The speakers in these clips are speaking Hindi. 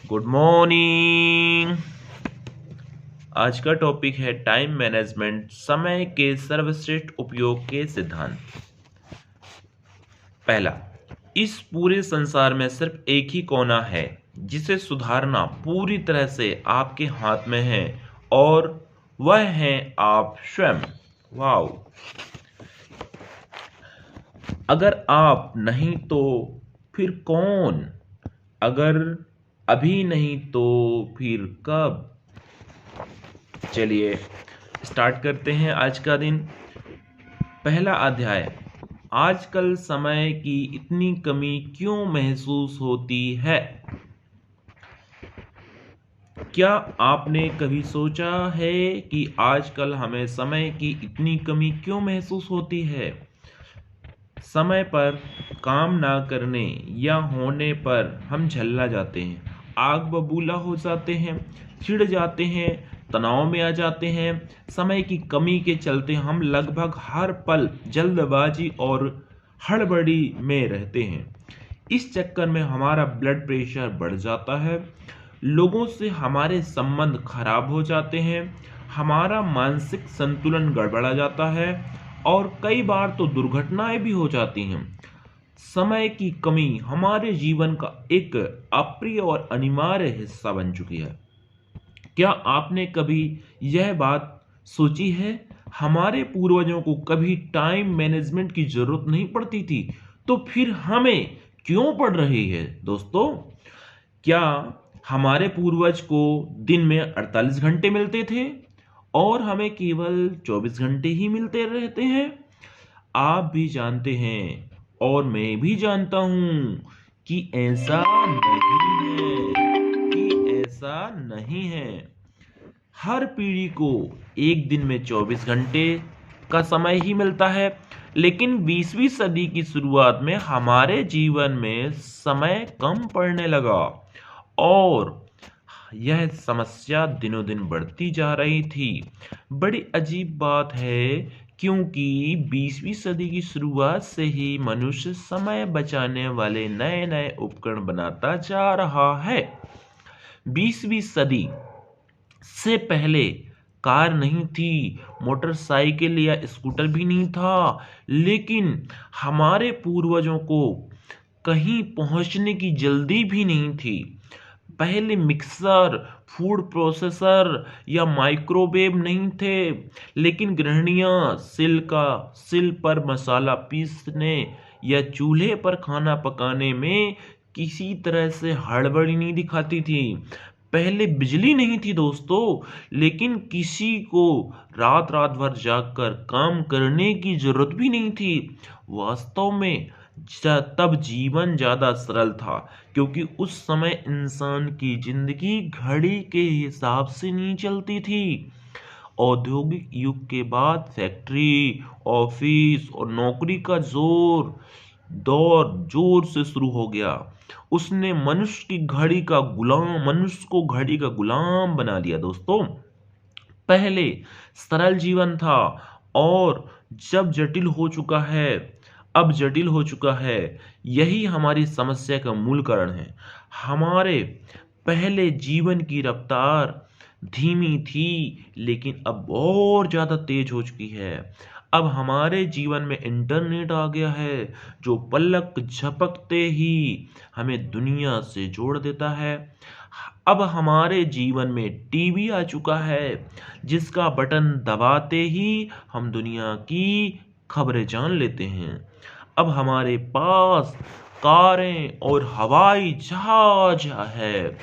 Good morning. आज का टॉपिक है टाइम मैनेजमेंट, समय के सर्वश्रेष्ठ उपयोग के सिद्धांत। पहला, इस पूरे संसार में सिर्फ एक ही कोना है जिसे सुधारना पूरी तरह से आपके हाथ में है, और वह है आप स्वयं। वाओ! अगर आप नहीं तो फिर कौन? अगर अभी नहीं तो फिर कब? चलिए स्टार्ट करते हैं आज का दिन। पहला अध्याय, आजकल समय की इतनी कमी क्यों महसूस होती है? क्या आपने कभी सोचा है कि आजकल हमें समय की इतनी कमी क्यों महसूस होती है? समय पर काम ना करने या होने पर हम झल्ला जाते हैं, आग बबूला हो जाते हैं, चिढ़ जाते हैं, तनाव में आ जाते हैं। समय की कमी के चलते हम लगभग हर पल जल्दबाजी और हड़बड़ी में रहते हैं। इस चक्कर में हमारा ब्लड प्रेशर बढ़ जाता है, लोगों से हमारे संबंध खराब हो जाते हैं, हमारा मानसिक संतुलन गड़बड़ा जाता है और कई बार तो दुर्घटनाएं भी हो जाती हैं। समय की कमी हमारे जीवन का एक अप्रिय और अनिवार्य हिस्सा बन चुकी है। क्या आपने कभी यह बात सोची है, हमारे पूर्वजों को कभी टाइम मैनेजमेंट की जरूरत नहीं पड़ती थी, तो फिर हमें क्यों पड़ रही है? दोस्तों, क्या हमारे पूर्वज को दिन में 48 घंटे मिलते थे और हमें केवल 24 घंटे ही मिलते रहते हैं? आप भी जानते हैं और मैं भी जानता हूं कि ऐसा नहीं है। हर पीढ़ी को एक दिन में 24 घंटे का समय ही मिलता है, लेकिन 20वीं सदी की शुरुआत में हमारे जीवन में समय कम पड़ने लगा और यह समस्या दिनों दिन बढ़ती जा रही थी। बड़ी अजीब बात है, क्योंकि 20वीं सदी की शुरुआत से ही मनुष्य समय बचाने वाले नए नए उपकरण बनाता जा रहा है। 20वीं सदी से पहले कार नहीं थी, मोटरसाइकिल या स्कूटर भी नहीं था, लेकिन हमारे पूर्वजों को कहीं पहुंचने की जल्दी भी नहीं थी। पहले मिक्सर, फूड प्रोसेसर या माइक्रोवेव नहीं थे, लेकिन गृहिणियां सिल पर मसाला पीसने या चूल्हे पर खाना पकाने में किसी तरह से हड़बड़ी नहीं दिखाती थी। पहले बिजली नहीं थी दोस्तों, लेकिन किसी को रात रात भर जागकर काम करने की जरूरत भी नहीं थी। वास्तव में तब जीवन ज्यादा सरल था, क्योंकि उस समय इंसान की जिंदगी घड़ी के हिसाब से नहीं चलती थी। औद्योगिक युग के बाद फैक्ट्री, ऑफिस और नौकरी का दौर जोर से शुरू हो गया। उसने मनुष्य को घड़ी का गुलाम बना दिया दोस्तों। पहले सरल जीवन था और अब जटिल हो चुका है। यही हमारी समस्या का मूल कारण है। हमारे पहले जीवन की रफ्तार धीमी थी, लेकिन अब और ज्यादा तेज हो चुकी है। अब हमारे जीवन में इंटरनेट आ गया है, जो पलक झपकते ही हमें दुनिया से जोड़ देता है। अब हमारे जीवन में टीवी आ चुका है, जिसका बटन दबाते ही हम दुनिया की खबरें जान लेते हैं। अब हमारे पास कारें और हवाई जहाज है,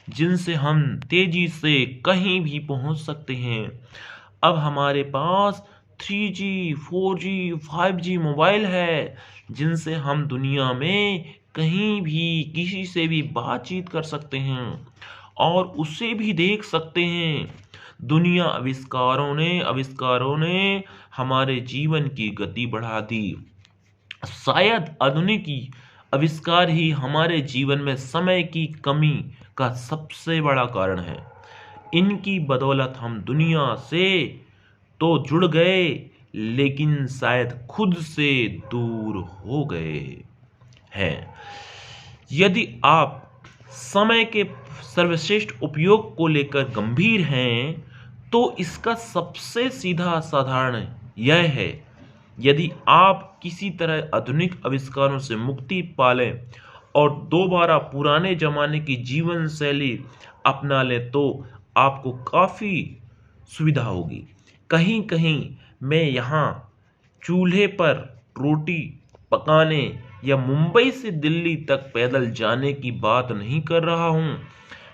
जिनसे हम तेजी से कहीं भी पहुंच सकते हैं। अब हमारे पास 3G, 4G, 5G मोबाइल है, जिनसे हम दुनिया में कहीं भी किसी से भी बातचीत कर सकते हैं और उसे भी देख सकते हैं। आविष्कारों ने हमारे जीवन की गति बढ़ा दी। शायद आधुनिक आविष्कार ही हमारे जीवन में समय की कमी का सबसे बड़ा कारण है। इनकी बदौलत हम दुनिया से तो जुड़ गए, लेकिन शायद खुद से दूर हो गए हैं। यदि आप समय के सर्वश्रेष्ठ उपयोग को लेकर गंभीर हैं, तो इसका सबसे सीधा साधारण यह है, यदि आप किसी तरह आधुनिक आविष्कारों से मुक्ति पालें और दोबारा पुराने जमाने की जीवन शैली अपना लें, तो आपको काफ़ी सुविधा होगी। कहीं कहीं मैं यहाँ चूल्हे पर रोटी पकाने या मुंबई से दिल्ली तक पैदल जाने की बात नहीं कर रहा हूँ।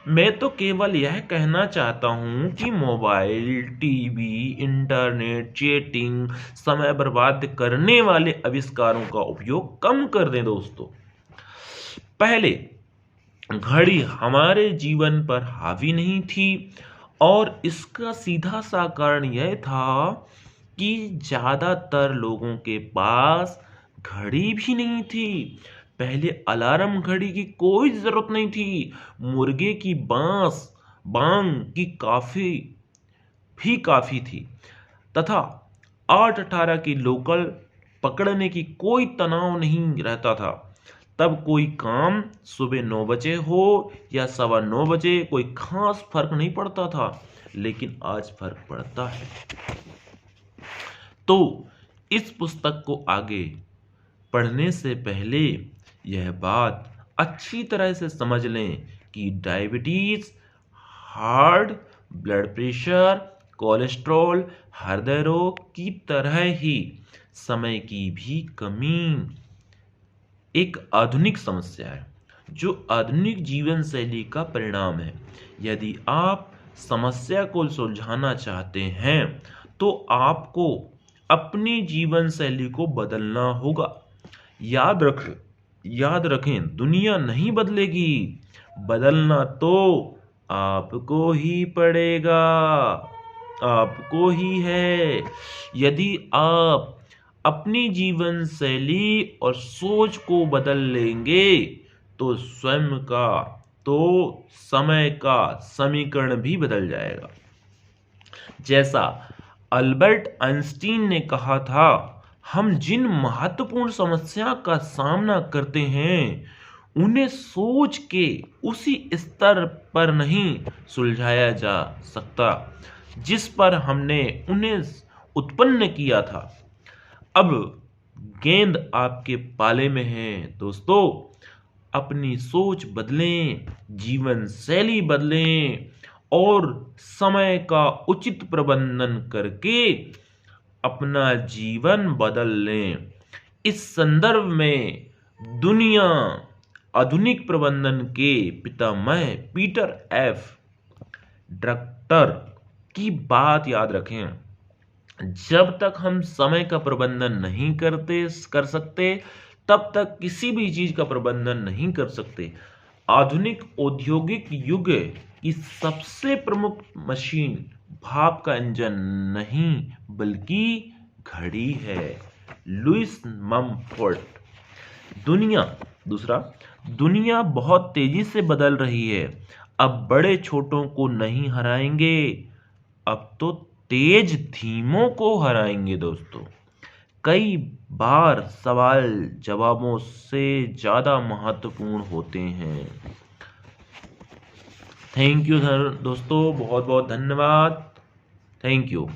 मैं तो केवल यह कहना चाहता हूँ कि मोबाइल, टीवी, इंटरनेट, चैटिंग, समय बर्बाद करने वाले आविष्कारों का उपयोग कम कर दें दोस्तों। पहले घड़ी हमारे जीवन पर हावी नहीं थी, और इसका सीधा सा कारण यह था कि ज़्यादातर लोगों के पास घड़ी भी नहीं थी। पहले अलार्म घड़ी की कोई ज़रूरत नहीं थी। मुर्गे की बांग की काफ़ी थी, तथा 8-18 की लोकल पकड़ने की कोई तनाव नहीं रहता था। तब कोई काम सुबह 9 बजे हो या 9:15 बजे कोई खास फर्क नहीं पड़ता था, लेकिन आज फर्क पड़ता है। तो इस पुस्तक को आगे पढ़ने से पहले यह बात अच्छी तरह से समझ लें कि diabetes, heart, blood pressure, cholesterol, हृदय रोग की तरह ही समय की भी कमी एक आधुनिक समस्या है, जो आधुनिक जीवन शैली का परिणाम है। यदि आप समस्या को सुलझाना चाहते हैं, तो आपको अपनी जीवन शैली को बदलना होगा। याद रखें, दुनिया नहीं बदलेगी, बदलना तो आपको ही पड़ेगा, आपको ही है। यदि आप अपनी जीवन शैली और सोच को बदल लेंगे, तो समय का समीकरण भी बदल जाएगा। जैसा अल्बर्ट आइंस्टीन ने कहा था, हम जिन महत्वपूर्ण समस्या का सामना करते हैं, उन्हें सोच के उसी स्तर पर नहीं सुलझाया जा सकता जिस पर हमने उन्हें उत्पन्न किया था। अब गेंद आपके पाले में है दोस्तों। अपनी सोच बदलें, जीवन शैली बदलें और समय का उचित प्रबंधन करके अपना जीवन बदल लें। इस संदर्भ में दुनिया आधुनिक प्रबंधन के पितामह पीटर एफ ड्रक्टर की बात याद रखें। जब तक हम समय का प्रबंधन नहीं कर सकते, तब तक किसी भी चीज का प्रबंधन नहीं कर सकते। आधुनिक औद्योगिक युग की सबसे प्रमुख मशीन भाप का इंजन नहीं, बल्कि घड़ी है। Lewis Mumford. दुनिया बहुत तेजी से बदल रही है। अब बड़े छोटों को नहीं हराएंगे, अब तो तेज धीमों को हराएंगे दोस्तों। कई बार सवाल जवाबों से ज्यादा महत्वपूर्ण होते हैं। थैंक यू दोस्तों, बहुत बहुत धन्यवाद। Thank you.